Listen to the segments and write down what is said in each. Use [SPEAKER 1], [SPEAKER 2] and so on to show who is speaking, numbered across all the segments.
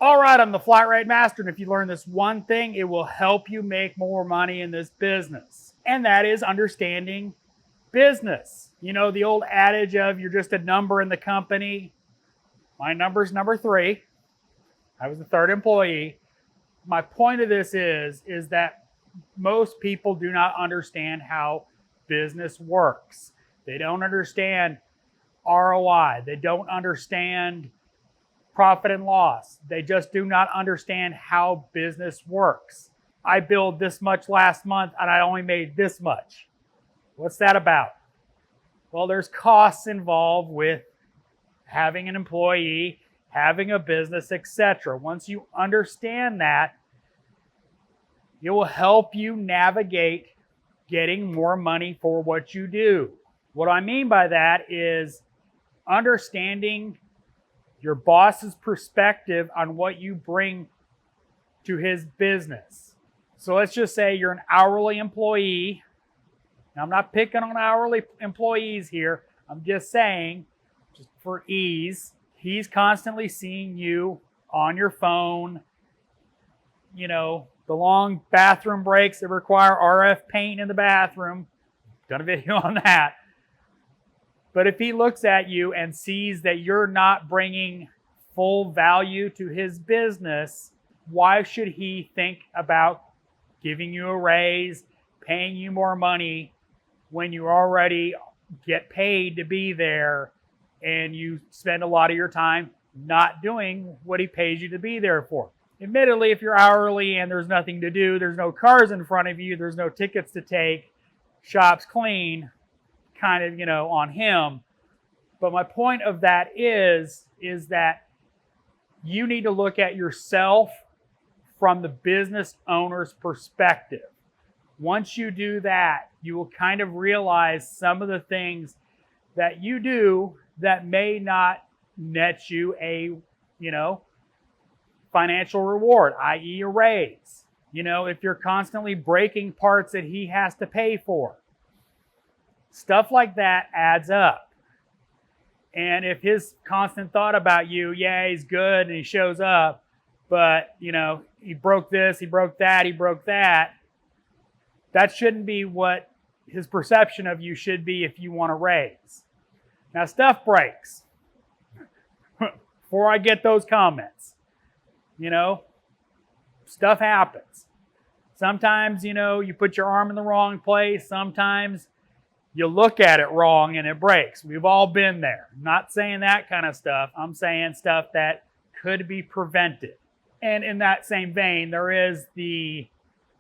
[SPEAKER 1] All right, I'm the Flat Rate Master, and if you learn this one thing, it will help you make more money in this business. And that is understanding business. You know, the old adage of you're just a number in the company. My number's number 3. I was the 3rd employee. My point of this is that most people do not understand how business works. They don't understand ROI. They don't understand profit and loss. They just do not understand how business works. I billed this much last month and I only made this much. What's that about? Well, there's costs involved with having an employee, having a business, etc. Once you understand that, it will help you navigate getting more money for what you do. What I mean by that is understanding your boss's perspective on what you bring to his business. So let's just say you're an hourly employee. Now, I'm not picking on hourly employees here. I'm just saying, just for ease, he's constantly seeing you on your phone, you know, the long bathroom breaks that require RF paint in the bathroom. Done a video on that. But if he looks at you and sees that you're not bringing full value to his business, why should he think about giving you a raise, paying you more money when you already get paid to be there and you spend a lot of your time not doing what he pays you to be there for? Admittedly, if you're hourly and there's nothing to do, there's no cars in front of you, there's no tickets to take, shop's clean, kind of, you know, on him. But my point of that is that you need to look at yourself from the business owner's perspective. Once you do that, you will kind of realize some of the things that you do that may not net you a, you know, financial reward, i.e. a raise. You know, if you're constantly breaking parts that he has to pay for. Stuff like that adds up. And if his constant thought about you, yeah, he's good and he shows up, but, you know, he broke this, he broke that, he broke that, that shouldn't be what his perception of you should be if you want to raise. Now, stuff breaks. Before I get those comments, you know, stuff happens. Sometimes, you know, you put your arm in the wrong place. Sometimes you look at it wrong and it breaks. We've all been there. I'm not saying that kind of stuff. I'm saying stuff that could be prevented. And in that same vein, there is the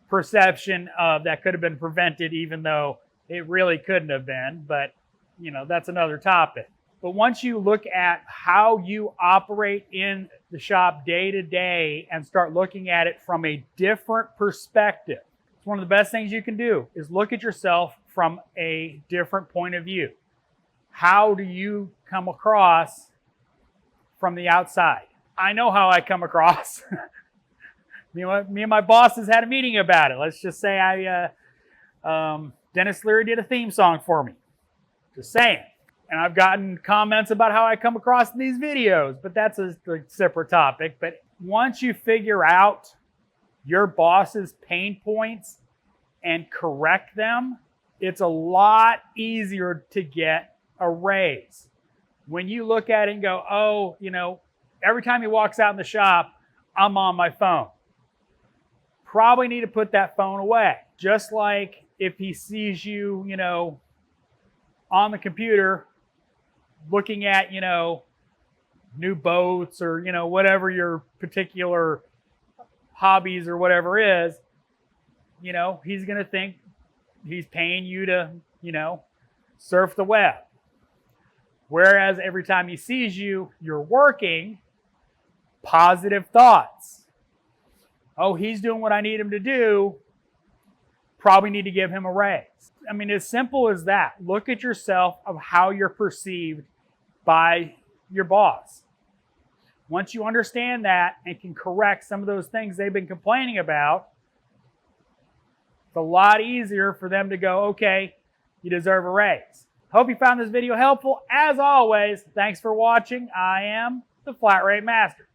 [SPEAKER 1] perception of that could have been prevented even though it really couldn't have been. But, you know, that's another topic. But once you look at how you operate in the shop day to day and start looking at it from a different perspective, it's one of the best things you can do is look at yourself from a different point of view. How do you come across from the outside? I know how I come across. Me and my bosses had a meeting about it. Let's just say Dennis Leary did a theme song for me. Just saying. And I've gotten comments about how I come across in these videos, but that's a separate topic. But once you figure out your boss's pain points and correct them, it's a lot easier to get a raise. When you look at it and go, oh, you know, every time he walks out in the shop, I'm on my phone. Probably need to put that phone away. Just like if he sees you, you know, on the computer looking at, you know, new boats or, you know, whatever your particular hobbies or whatever is, you know, he's going to think he's paying you to, you know, surf the web. Whereas every time he sees you, you're working, positive thoughts. Oh, he's doing what I need him to do. Probably need to give him a raise. I mean, as simple as that. Look at yourself of how you're perceived by your boss. Once you understand that and can correct some of those things they've been complaining about, it's a lot easier for them to go, okay, you deserve a raise. Hope you found this video helpful. As always, thanks for watching. I am the Flat Rate Master.